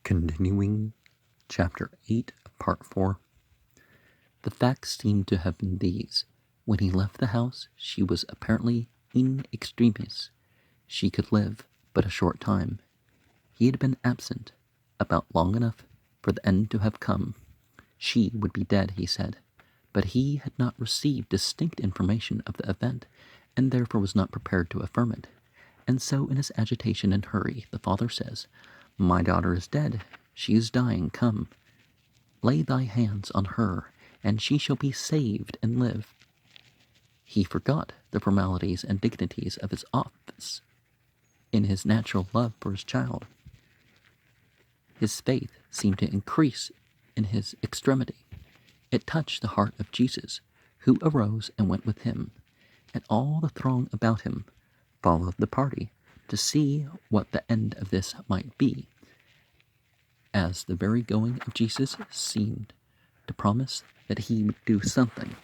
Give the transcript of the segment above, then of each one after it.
Continuing Chapter 8 of Part 4. The facts seemed to have been these. When he left the house, she was apparently in extremis. She could live but a short time. He had been absent about long enough for the end to have come. She would be dead, he said, but he had not received distinct information of the event, and therefore was not prepared to affirm it. And so in his agitation and hurry, the father says, "My daughter is dead. She is dying. Come. Lay thy hands on her, and she shall be saved and live." He forgot the formalities and dignities of his office in his natural love for his child. His faith seemed to increase in his extremity. It touched the heart of Jesus, who arose and went with him, and all the throng about him followed the party to see what the end of this might be, as the very going of Jesus seemed to promise that he would do something.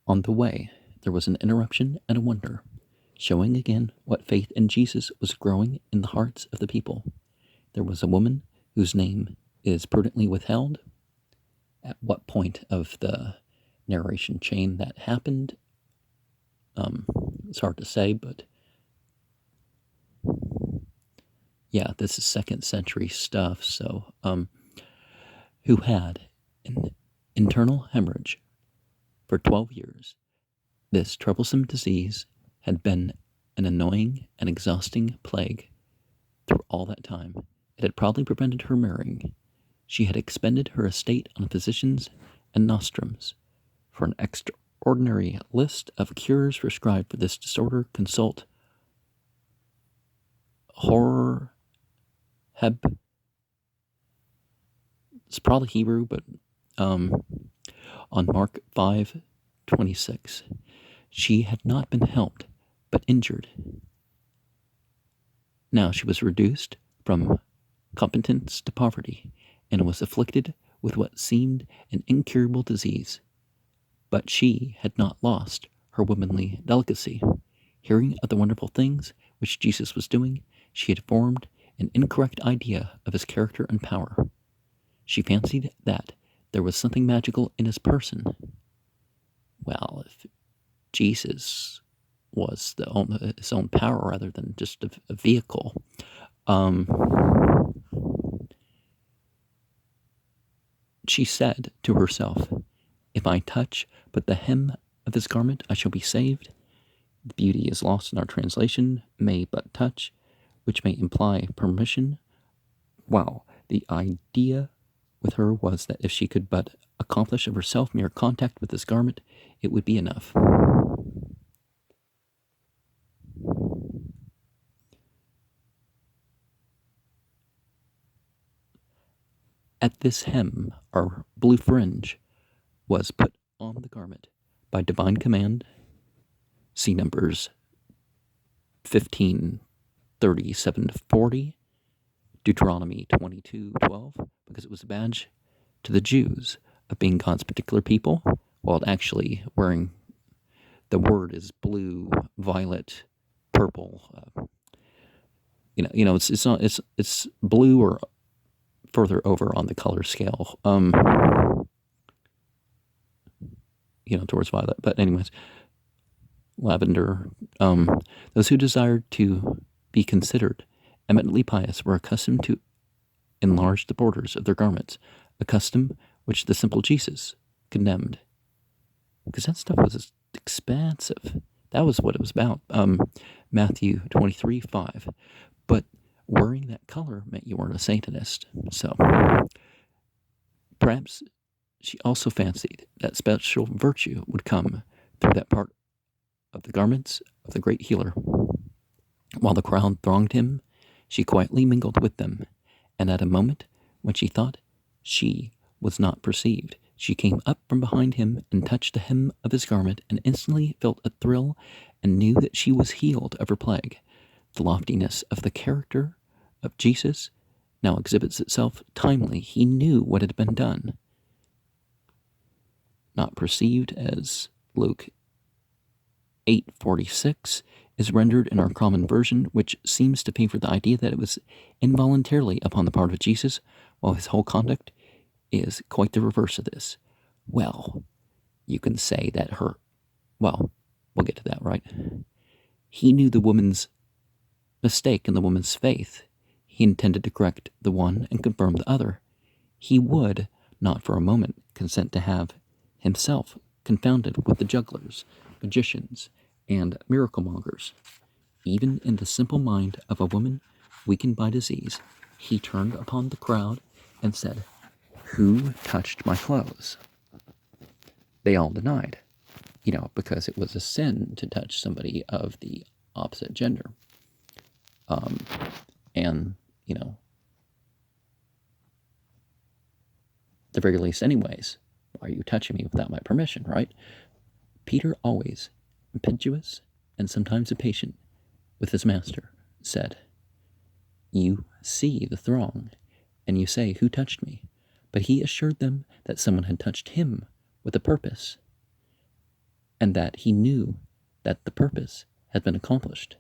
On the way, there was an interruption and a wonder, showing again what faith in Jesus was growing in the hearts of the people. There was a woman whose name is prudently withheld. At what point of the narration chain that happened, it's hard to say, but yeah, this is 2nd century stuff, so, who had an internal hemorrhage for 12 years. This troublesome disease had been an annoying and exhausting plague through all that time. It had probably prevented her marrying. She had expended her estate on physicians and nostrums. For an extraordinary list of cures prescribed for this disorder, consult it's probably Hebrew, but on Mark 5:26. She had not been helped, but injured. Now she was reduced from competence to poverty, and was afflicted with what seemed an incurable disease. But she had not lost her womanly delicacy. Hearing of the wonderful things which Jesus was doing, she had formed an incorrect idea of his character and power. She fancied that there was something magical in his person. Well, if Jesus was his own power rather than just a vehicle, she said to herself, "If I touch but the hem of his garment, I shall be saved." The beauty is lost in our translation, "may but touch," which may imply permission. Wow, the idea with her was that if she could but accomplish of herself mere contact with this garment, it would be enough. At this hem, or blue fringe, was put on the garment by divine command. See Numbers 15:37-40, Deuteronomy 22:12, because it was a badge to the Jews of being God's particular people, while it actually wearing the word is blue, violet, purple. It's blue or further over on the color scale. Towards violet. But anyways, lavender. Those who desired to be considered eminently pious were accustomed to enlarge the borders of their garments, a custom which the simple Jesus condemned, because that stuff was expansive. That was what it was about. Matthew 23:5. But wearing that color meant you weren't a Satanist. So perhaps she also fancied that special virtue would come through that part of the garments of the great healer. While the crowd thronged him, she quietly mingled with them, and at a moment when she thought she was not perceived, she came up from behind him and touched the hem of his garment, and instantly felt a thrill and knew that she was healed of her plague. The loftiness of the character of Jesus now exhibits itself timely. He knew what had been done. Not perceived, as Luke 8:46 is rendered in our common version, which seems to favor the idea that it was involuntarily upon the part of Jesus, while his whole conduct is quite the reverse of this. Well, you can say that well, we'll get to that, right? He knew the woman's mistake in the woman's faith. He intended to correct the one and confirm the other. He would, not for a moment, consent to have himself confounded with the jugglers, magicians, and miracle mongers. Even in the simple mind of a woman weakened by disease, he turned upon the crowd and said, "Who touched my clothes?" They all denied, because it was a sin to touch somebody of the opposite gender. And, the very least anyways, why are you touching me without my permission, right? Peter, always impetuous and sometimes impatient with his master, said, "You see the throng, and you say, 'Who touched me?' But he assured them that someone had touched him with a purpose, and that he knew that the purpose had been accomplished.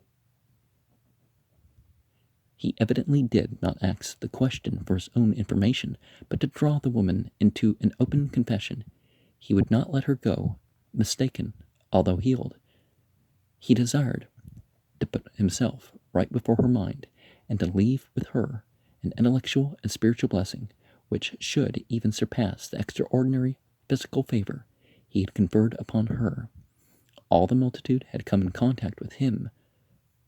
He evidently did not ask the question for his own information, but to draw the woman into an open confession. He would not let her go mistaken, although healed. He desired to put himself right before her mind, and to leave with her an intellectual and spiritual blessing which should even surpass the extraordinary physical favor he had conferred upon her. All the multitude had come in contact with him,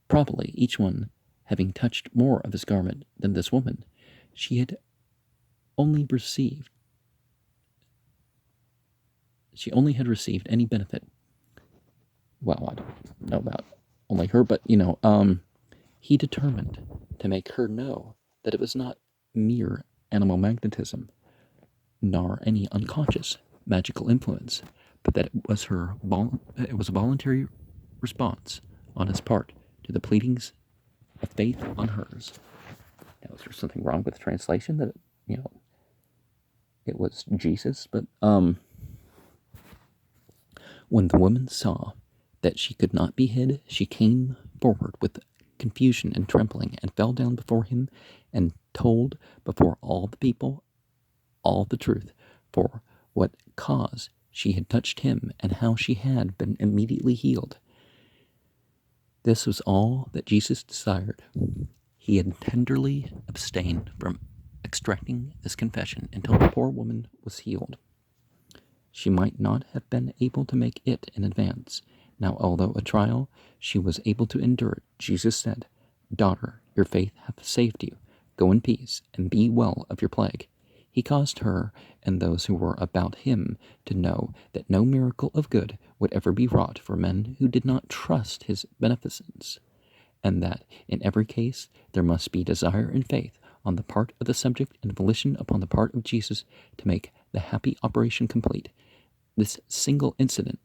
probably each one having touched more of his garment than this woman. She only had received any benefit. Well, I don't know about only her, but he determined to make her know that it was not mere animal magnetism, nor any unconscious magical influence, but that it was a voluntary response on his part to the pleadings of faith on hers. Now, is there something wrong with the translation that it was Jesus? But when the woman saw that she could not be hid, she came forward with confusion and trembling, and fell down before him, and told before all the people all the truth, for what cause she had touched him, and how she had been immediately healed. This was all that Jesus desired. He had tenderly abstained from extracting this confession until the poor woman was healed. She might not have been able to make it in advance. Now, although a trial, she was able to endure it. Jesus said, "Daughter, your faith hath saved you. Go in peace, and be well of your plague." He caused her and those who were about him to know that no miracle of good would ever be wrought for men who did not trust his beneficence, and that in every case there must be desire and faith on the part of the subject and volition upon the part of Jesus to make the happy operation complete. This single incident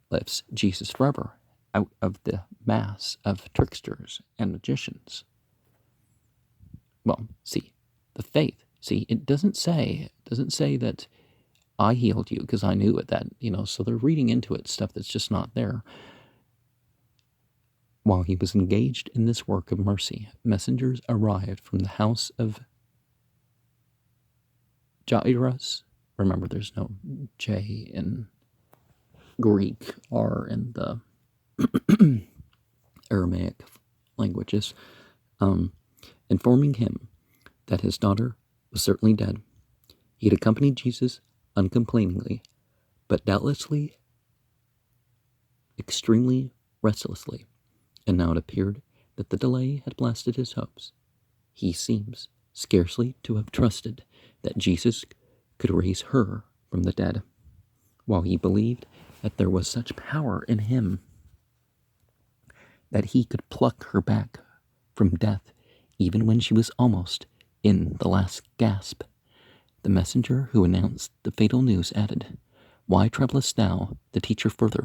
lifts Jesus forever out of the mass of tricksters and magicians. Well, see, the faith. See, it doesn't say that I healed you because I knew it, that, so they're reading into it stuff that's just not there. While he was engaged in this work of mercy, messengers arrived from the house of Jairus. Remember, there's no J in Greek or in the Aramaic languages, informing him that his daughter was certainly dead. He had accompanied Jesus uncomplainingly, but doubtlessly extremely restlessly, and now it appeared that the delay had blasted his hopes. He seems scarcely to have trusted that Jesus could raise her from the dead, while he believed that there was such power in him that he could pluck her back from death even when she was almost in the last gasp. The messenger who announced the fatal news added, "Why troublest thou the teacher further?"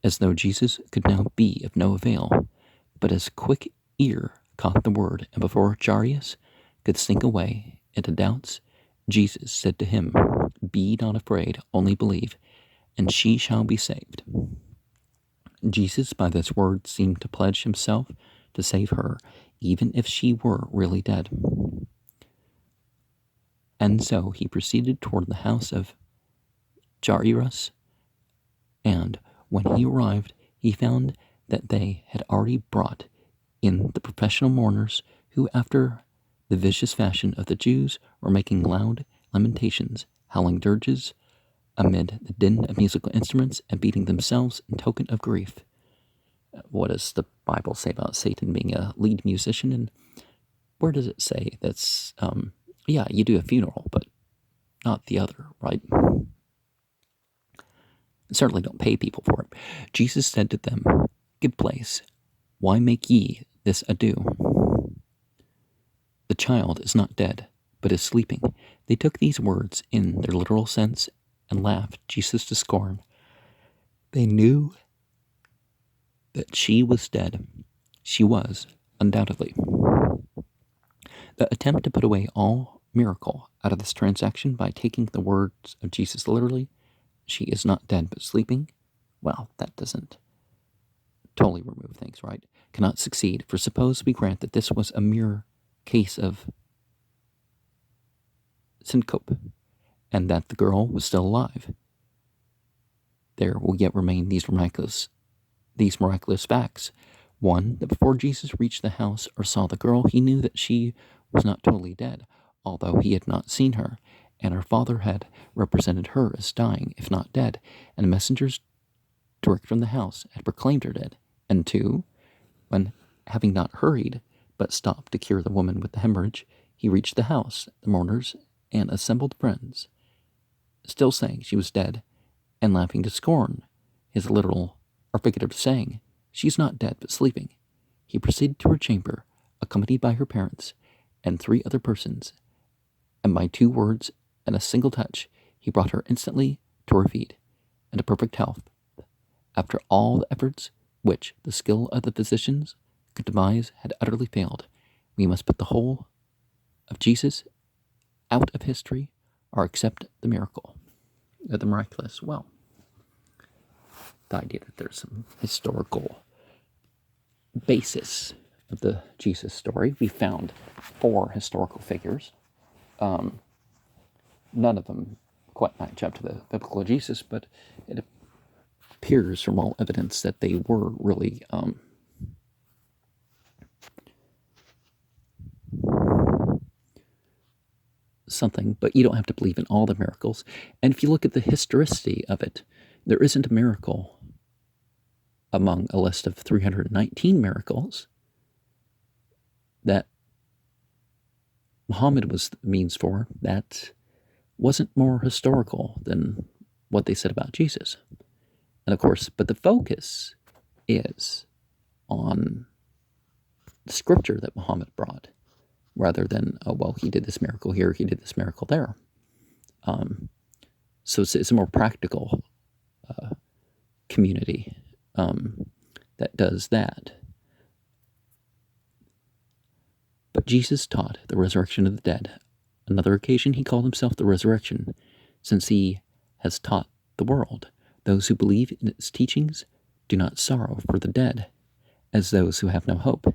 As though Jesus could now be of no avail. But his quick ear caught the word, and before Jairus could sink away into doubts, Jesus said to him, "Be not afraid, only believe, and she shall be saved." Jesus, by this word, seemed to pledge himself to save her, even if she were really dead. And so he proceeded toward the house of Jairus, and when he arrived, he found that they had already brought in the professional mourners who, after the vicious fashion of the Jews, were making loud lamentations, howling dirges amid the din of musical instruments, and beating themselves in token of grief. What does the Bible say about Satan being a lead musician? And where does it say that's, you do a funeral, but not the other, right? Certainly don't pay people for it. Jesus said to them, "Give place. Why make ye this ado? The child is not dead, but is sleeping." They took these words in their literal sense and laughed Jesus to scorn. They knew that she was dead. She was, undoubtedly. The attempt to put away all miracle out of this transaction by taking the words of Jesus literally, "She is not dead but sleeping," well, that doesn't totally remove things, right? Cannot succeed, for suppose we grant that this was a mere case of syncope, and that the girl was still alive. There will yet remain these miraculous facts. One, that before Jesus reached the house or saw the girl, he knew that she was not totally dead, although he had not seen her, and her father had represented her as dying, if not dead, and messengers direct from the house had proclaimed her dead. And two, when, having not hurried, but stopped to cure the woman with the hemorrhage, he reached the house, the mourners, and assembled friends, still saying she was dead, and laughing to scorn his literal or figurative saying, "She's not dead, but sleeping." He proceeded to her chamber, accompanied by her parents and 3 other persons, and by 2 words and a single touch, he brought her instantly to her feet and to perfect health. After all the efforts which the skill of the physicians could devise had utterly failed, we must put the whole of Jesus out of history or accept the miracle, the miraculous. Well, the idea that there's some historical basis of the Jesus story. We found 4 historical figures. None of them quite match up to the biblical Jesus, but it appears from all evidence that they were really something, but you don't have to believe in all the miracles. And if you look at the historicity of it, there isn't a miracle among a list of 319 miracles that Muhammad was the means for that wasn't more historical than what they said about Jesus. And of course, but the focus is on the scripture that Muhammad brought, rather than, oh, well, he did this miracle here, he did this miracle there. So it's a more practical community that does that. But Jesus taught the resurrection of the dead. Another occasion he called himself the resurrection, since he has taught the world. Those who believe in its teachings do not sorrow for the dead, as those who have no hope.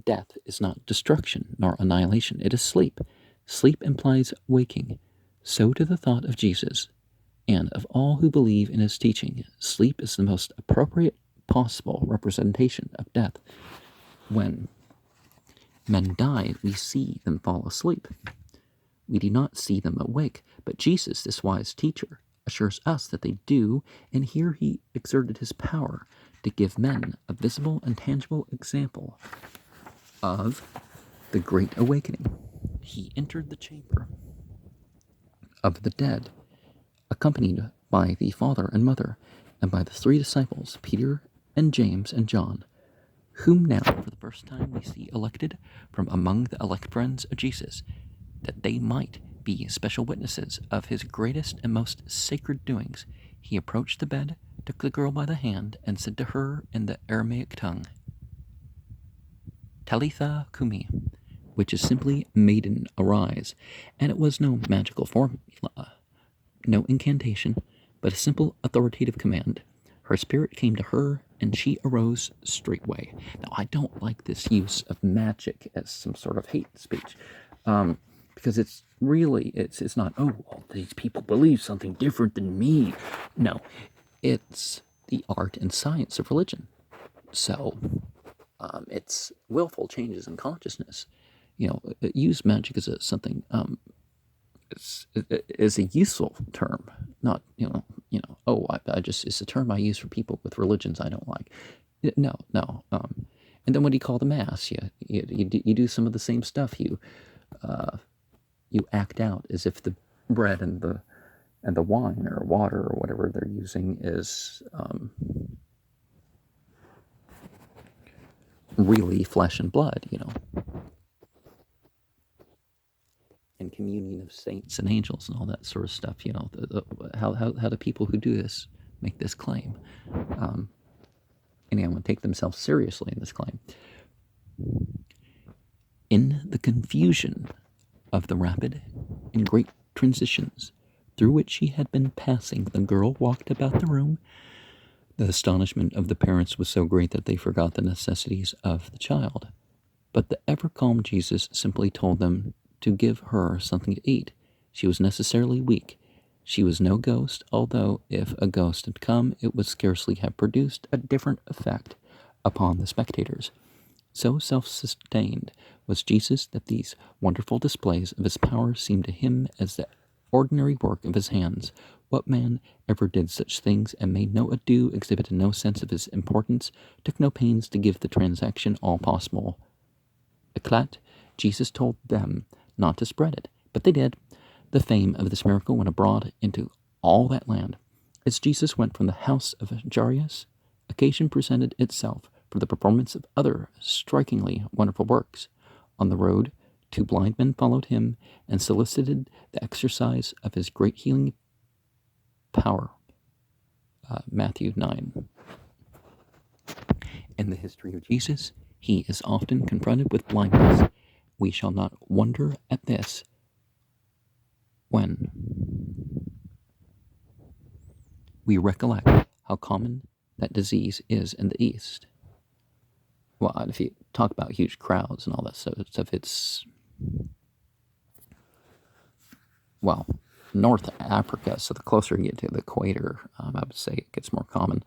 Death is not destruction nor annihilation, it is sleep. Sleep implies waking. So to the thought of Jesus, and of all who believe in his teaching, sleep is the most appropriate possible representation of death. When men die, we see them fall asleep. We do not see them awake, but Jesus, this wise teacher, assures us that they do, and here he exerted his power to give men a visible and tangible example of the Great Awakening. He entered the chamber of the dead, accompanied by the father and mother, and by the 3 disciples, Peter and James and John, whom now for the first time we see elected from among the elect friends of Jesus, that they might be special witnesses of his greatest and most sacred doings. He approached the bed, took the girl by the hand, and said to her in the Aramaic tongue, Talitha Kumi, which is simply, "Maiden, arise." And it was no magical formula, no incantation, but a simple authoritative command. Her spirit came to her, and she arose straightway. Now, I don't like this use of magic as some sort of hate speech, because it's not, oh, well, these people believe something different than me. No, it's the art and science of religion. So it's willful changes in consciousness. Use magic as something is a useful term, not oh, I just, it's a term I use for people with religions I don't like. No, no. And then what do you call the mass? You do some of the same stuff. You act out as if the bread and the wine or water or whatever they're using is really flesh and blood. And communion of saints and angels and all that sort of stuff. How do people who do this make this claim? Anyone take themselves seriously in this claim? In the confusion of the rapid and great transitions through which she had been passing, the girl walked about the room. The astonishment of the parents was so great that they forgot the necessities of the child. But the ever-calm Jesus simply told them to give her something to eat. She was necessarily weak. She was no ghost, although if a ghost had come, it would scarcely have produced a different effect upon the spectators. So self-sustained was Jesus that these wonderful displays of his power seemed to him as the ordinary work of his hands. What man ever did such things, and made no ado, exhibited no sense of his importance, took no pains to give the transaction all possible eclat? Jesus told them not to spread it, but they did. The fame of this miracle went abroad into all that land. As Jesus went from the house of Jairus, occasion presented itself for the performance of other strikingly wonderful works. On the road, 2 blind men followed him and solicited the exercise of his great healing power. Matthew 9. In the history of Jesus, he is often confronted with blindness. We shall not wonder at this when we recollect how common that disease is in the East. Well, if you talk about huge crowds and all that sort of stuff, it's, well, North Africa, so the closer you get to the equator, I would say it gets more common.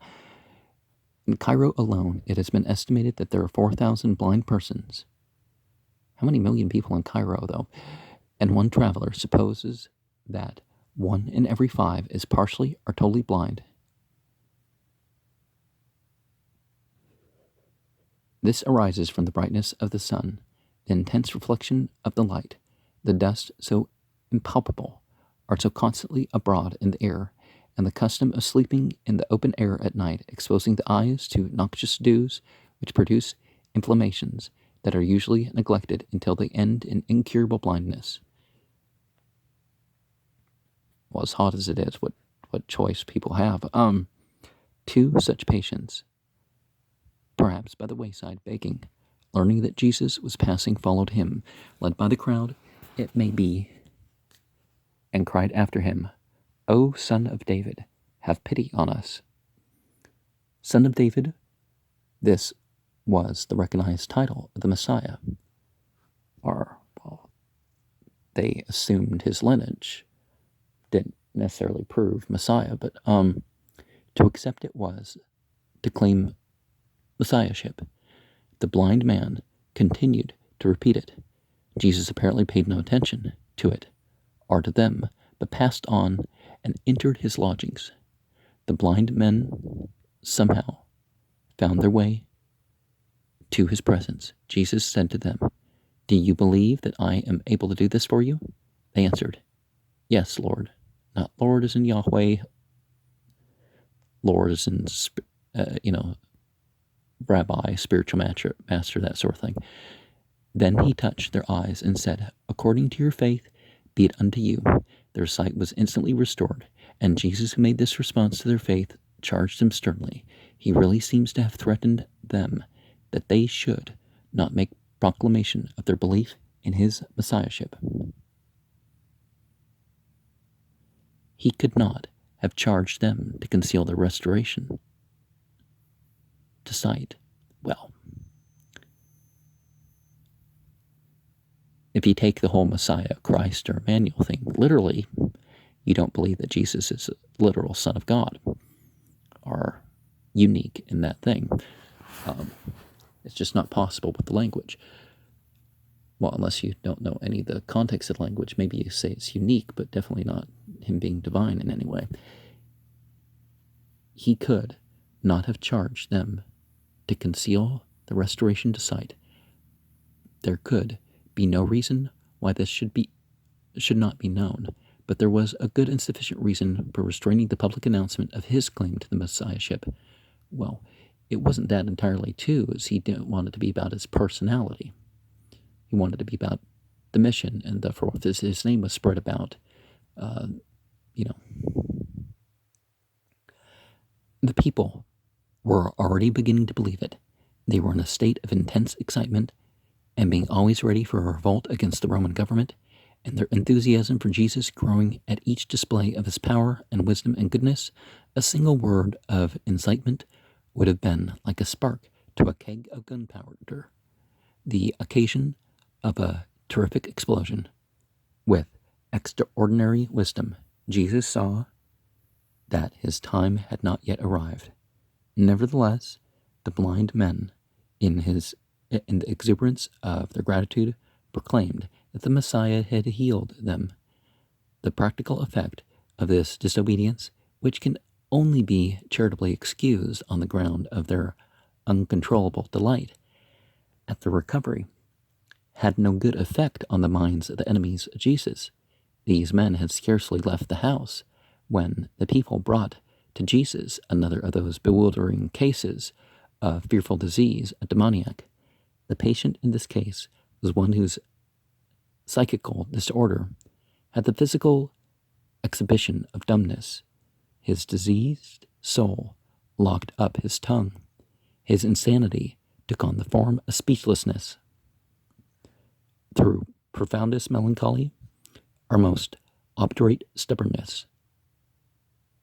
In Cairo alone, it has been estimated that there are 4,000 blind persons. How many million people in Cairo, though? And one traveler supposes that 1 in every 5 is partially or totally blind. This arises from the brightness of the sun, the intense reflection of the light, the dust so impalpable, are so constantly abroad in the air, and the custom of sleeping in the open air at night, exposing the eyes to noxious dews, which produce inflammations that are usually neglected until they end in incurable blindness. Well, as hot as it is, what choice people have. 2 such patients, perhaps by the wayside, begging, learning that Jesus was passing, followed him, led by the crowd, it may be, and cried after him, O Son of David, have pity on us. Son of David, this was the recognized title of the Messiah. Or, well, they assumed his lineage. Didn't necessarily prove Messiah, but to accept it was to claim messiahship. The blind man continued to repeat it. Jesus apparently paid no attention to it or to them, but passed on and entered his lodgings. The blind men somehow found their way to his presence. Jesus said to them, Do you believe that I am able to do this for you? They answered, Yes, Lord. Not Lord as in Yahweh, Lord as in, rabbi, spiritual master, that sort of thing. Then he touched their eyes and said, According to your faith, be it unto you. Their sight was instantly restored, and Jesus, who made this response to their faith, charged them sternly. He really seems to have threatened them that they should not make proclamation of their belief in his messiahship. He could not have charged them to conceal their restoration. to sight. Well, if you take the whole Messiah, Christ, or Emmanuel thing literally, you don't believe that Jesus is a literal Son of God or unique in that thing. It's just not possible with the language. Well, unless you don't know any of the context of the language, maybe you say it's unique, but definitely not him being divine in any way. He could not have charged them to conceal the restoration to sight. There could be no reason why this should not be known, but there was a good and sufficient reason for restraining the public announcement of his claim to the Messiahship. Well, it wasn't that entirely too, as he didn't want it to be about his personality. He wanted to be about the mission, and therefore his name was spread about, The people were already beginning to believe it. They were in a state of intense excitement and being always ready for a revolt against the Roman government, and their enthusiasm for Jesus growing at each display of his power and wisdom and goodness. A single word of incitement would have been like a spark to a keg of gunpowder, the occasion of a terrific explosion. With extraordinary wisdom, Jesus saw that his time had not yet arrived. Nevertheless, the blind men, in the exuberance of their gratitude, proclaimed that the Messiah had healed them. The practical effect of this disobedience, which can only be charitably excused on the ground of their uncontrollable delight at the recovery, had no good effect on the minds of the enemies of Jesus. These men had scarcely left the house when the people brought to Jesus another of those bewildering cases of fearful disease, a demoniac. The patient in this case was one whose psychical disorder had the physical exhibition of dumbness. His diseased soul locked up his tongue. His insanity took on the form of speechlessness. Through profoundest melancholy, or most obdurate stubbornness.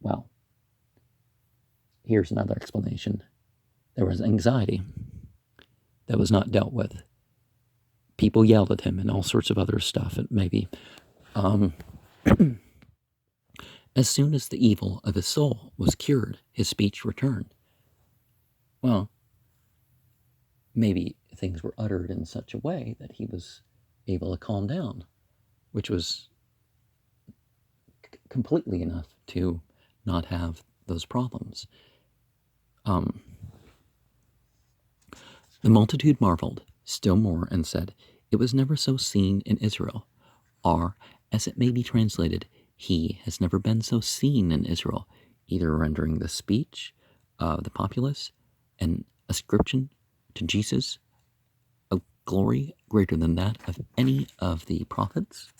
Well, here's another explanation. There was anxiety that was not dealt with. People yelled at him and all sorts of other stuff. And maybe as soon as the evil of his soul was cured, his speech returned. Well, maybe things were uttered in such a way that he was able to calm down, which was completely enough to not have those problems. The multitude marveled still more and said, "It was never so seen in Israel," or, as it may be translated, "He has never been so seen in Israel," either rendering the speech of the populace an ascription to Jesus of glory greater than that of any of the prophets.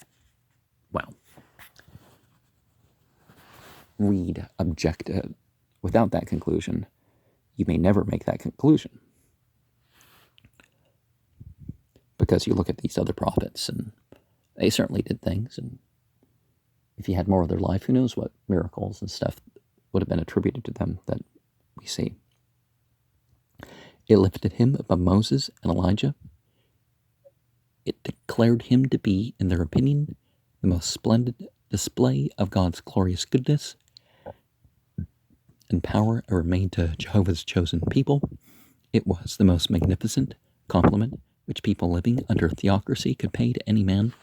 Well, read objective. Without that conclusion, you may never make that conclusion. Because you look at these other prophets, and they certainly did things, and if you had more of their life, who knows what miracles and stuff would have been attributed to them that we see. It lifted him above Moses and Elijah. It declared him to be, in their opinion, the most splendid display of God's glorious goodness and power ever made to Jehovah's chosen people. It was the most magnificent compliment which people living under theocracy could pay to any man.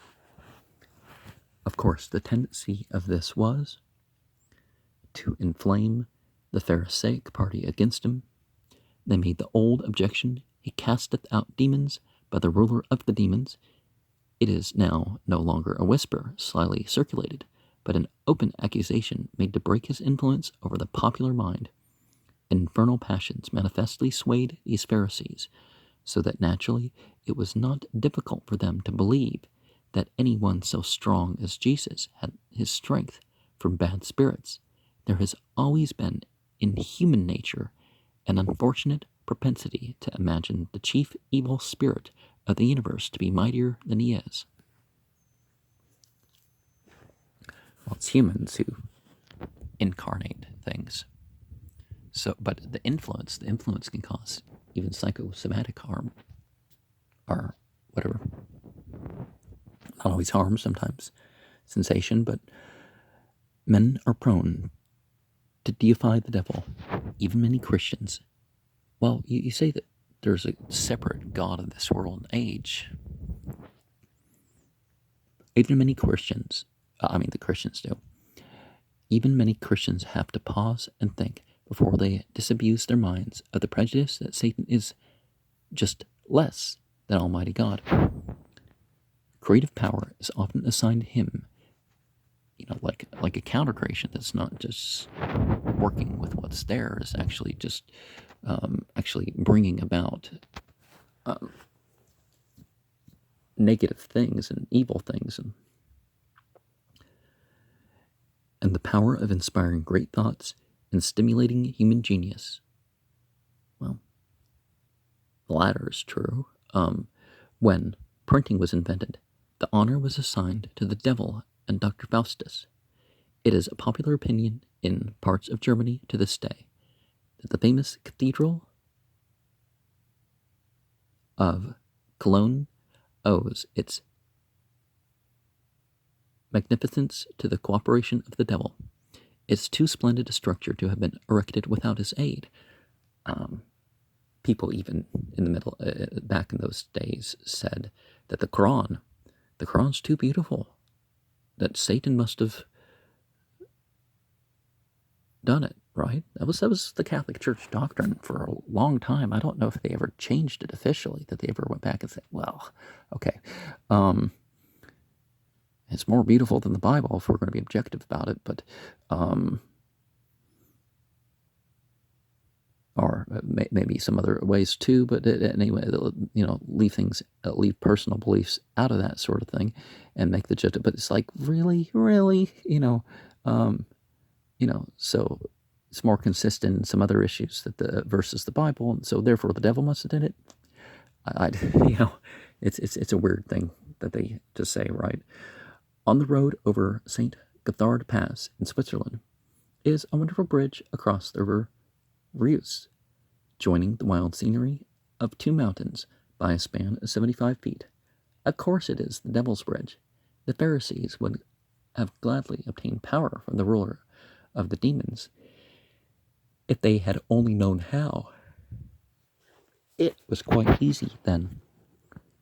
Of course, the tendency of this was to inflame the Pharisaic party against him. They made the old objection, "He casteth out demons by the ruler of the demons." It is now no longer a whisper slyly circulated, but an open accusation made to break his influence over the popular mind. Infernal passions manifestly swayed these Pharisees, so that naturally it was not difficult for them to believe that anyone so strong as Jesus had his strength from bad spirits. There has always been in human nature an unfortunate propensity to imagine the chief evil spirit of the universe to be mightier than he is. Well, it's humans who incarnate things. So, but the influence can cause even psychosomatic harm, or whatever. Not always harm, sometimes sensation, but men are prone to deify the devil. Even many Christians. Well, you say that there's a separate God of this world and age. Even many Christians, the Christians do. Even many Christians have to pause and think before they disabuse their minds of the prejudice that Satan is just less than Almighty God. Creative power is often assigned to him, like a counter creation that's not just working with what's there, is actually just actually bringing about negative things and evil things, and the power of inspiring great thoughts and stimulating human genius. Well, the latter is true. When printing was invented, the honor was assigned to the devil and Dr. Faustus. It is a popular opinion in parts of Germany to this day that the famous cathedral of Cologne owes its magnificence to the cooperation of the devil. It's too splendid a structure to have been erected without his aid. People even in the middle, back in those days, said that the Quran's too beautiful, that Satan must have done it, right? That was the Catholic Church doctrine for a long time. I don't know if they ever changed it officially, that they ever went back and said, well, okay, it's more beautiful than the Bible if we're going to be objective about it, but or maybe some other ways too, but anyway, leave personal beliefs out of that sort of thing and make the judgment. But it's like, really, so it's more consistent in some other issues that the versus the Bible, and so therefore the devil must have did it. It's a weird thing that they just say, right? On the road over St. Gothard Pass in Switzerland is a wonderful bridge across the river Reuss, joining the wild scenery of two mountains by a span of 75 feet. Of course it is the Devil's Bridge. The Pharisees would have gladly obtained power from the ruler of the demons if they had only known how. It was quite easy then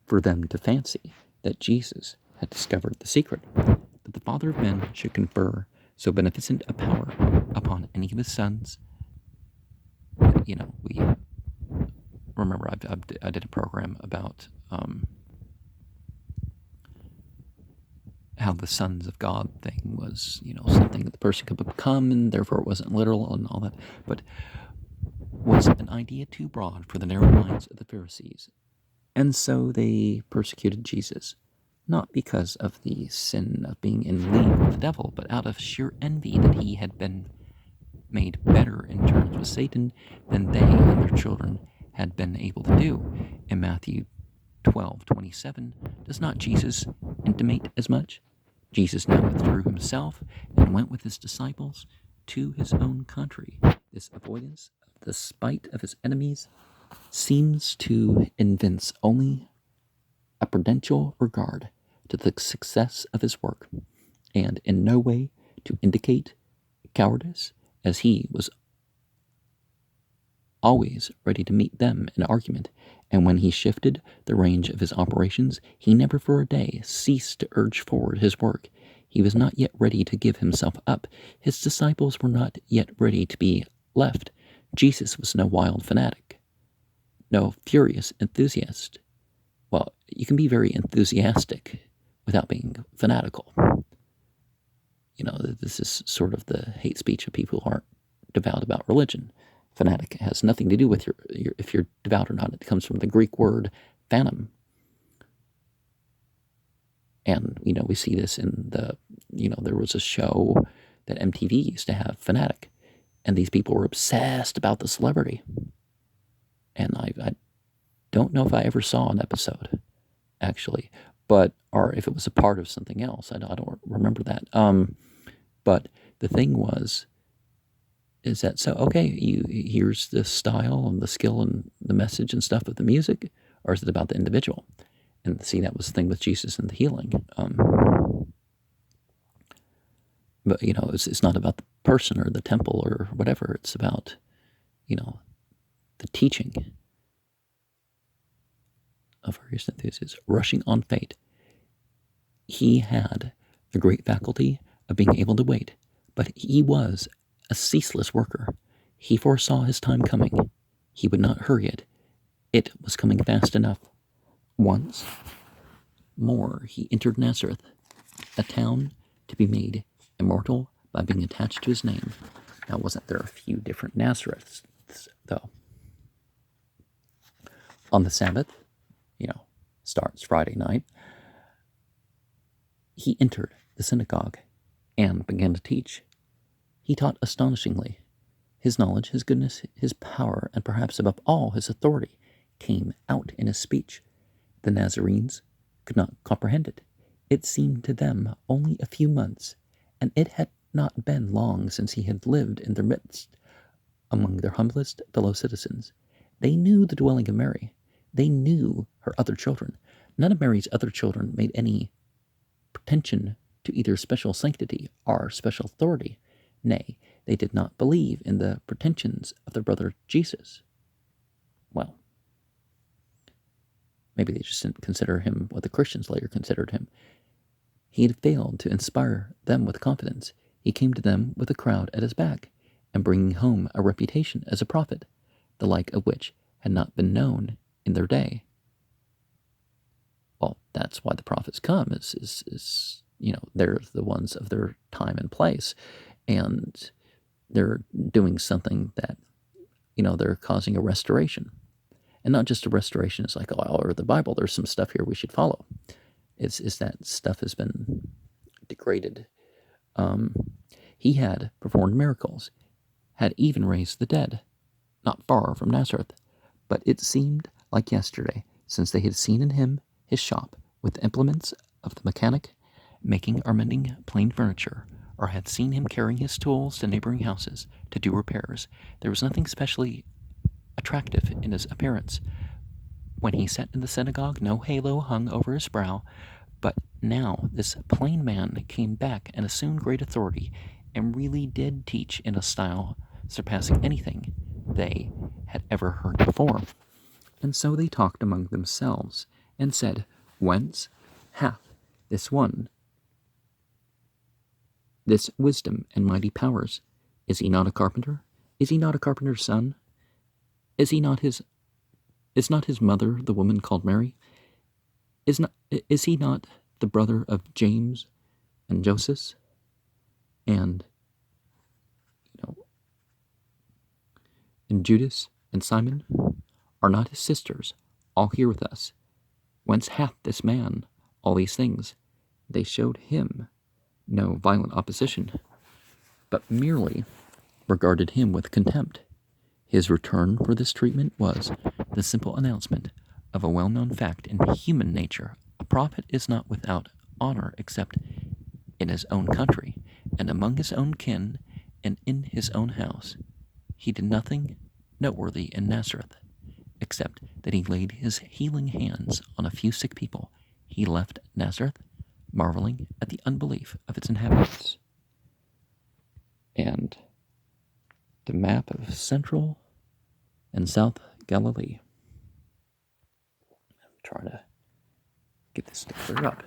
for them to fancy that Jesus had discovered the secret, that the Father of men should confer so beneficent a power upon any of his sons. We remember I did a program about how the sons of God thing was, something that the person could become, and therefore it wasn't literal and all that. But was an idea too broad for the narrow minds of the Pharisees, and so they persecuted Jesus, not because of the sin of being in league with the devil, but out of sheer envy that he had been made better in terms with Satan than they and their children had been able to do. In Matthew 12:27, does not Jesus intimate as much? Jesus now withdrew himself and went with his disciples to his own country. This avoidance of the spite of his enemies seems to evince only a prudential regard to the success of his work, and in no way to indicate cowardice, as he was always ready to meet them in argument, and when he shifted the range of his operations, he never for a day ceased to urge forward his work. He was not yet ready to give himself up. His disciples were not yet ready to be left. Jesus was no wild fanatic, no furious enthusiast. Well, you can be very enthusiastic without being fanatical. This is sort of the hate speech of people who aren't devout about religion. Fanatic has nothing to do with your if you're devout or not. It comes from the Greek word phanom. And, we see this in there was a show that MTV used to have, Fanatic, and these people were obsessed about the celebrity. And I don't know if I ever saw an episode, actually, or if it was a part of something else. I don't remember that. But the thing was, Is that so? Okay, here's the style and the skill and the message and stuff of the music, or is it about the individual? And see, that was the thing with Jesus and the healing. But it's not about the person or the temple or whatever. It's about the teaching of various enthusiasts rushing on fate. He had the great faculty of being able to wait, but he was a ceaseless worker. He foresaw his time coming. He would not hurry it. It was coming fast enough. Once more, he entered Nazareth, a town to be made immortal by being attached to his name. Now, wasn't there a few different Nazareths, though? On the Sabbath, starts Friday night, he entered the synagogue and began to teach. He taught astonishingly. His knowledge, his goodness, his power, and perhaps above all his authority came out in his speech. The Nazarenes could not comprehend it. It seemed to them only a few months, and it had not been long since he had lived in their midst, among their humblest fellow citizens. They knew the dwelling of Mary. They knew her other children. None of Mary's other children made any pretension to either special sanctity or special authority. Nay, they did not believe in the pretensions of their brother Jesus. Well, maybe they just didn't consider him what the Christians later considered him. He had failed to inspire them with confidence. He came to them with a crowd at his back, and bringing home a reputation as a prophet, the like of which had not been known in their day. Well, that's why the prophets come, is they're the ones of their time and place, and they're doing something that, they're causing a restoration. And not just a restoration, it's like, or the Bible, there's some stuff here we should follow. It's that stuff has been degraded. He had performed miracles, had even raised the dead, not far from Nazareth, but it seemed like yesterday since they had seen in him his shop with implements of the mechanic making or mending plain furniture, or had seen him carrying his tools to neighboring houses to do repairs. There was nothing specially attractive in his appearance. When he sat in the synagogue, no halo hung over his brow, but now this plain man came back and assumed great authority, and really did teach in a style surpassing anything they had ever heard before. And so they talked among themselves, and said, Whence hath this one this wisdom and mighty powers? Is he not a carpenter? Is he not a carpenter's son? Is not his mother the woman called Mary? Is he not the brother of James and Joseph? And and Judas and Simon? Are not his sisters all here with us? Whence hath this man all these things? They showed him no violent opposition, but merely regarded him with contempt. His return for this treatment was the simple announcement of a well-known fact in human nature. A prophet is not without honor except in his own country, and among his own kin, and in his own house. He did nothing noteworthy in Nazareth, except that he laid his healing hands on a few sick people. He left Nazareth, marveling at the unbelief of its inhabitants. And the map of Central and South Galilee. I'm trying to get this to clear up.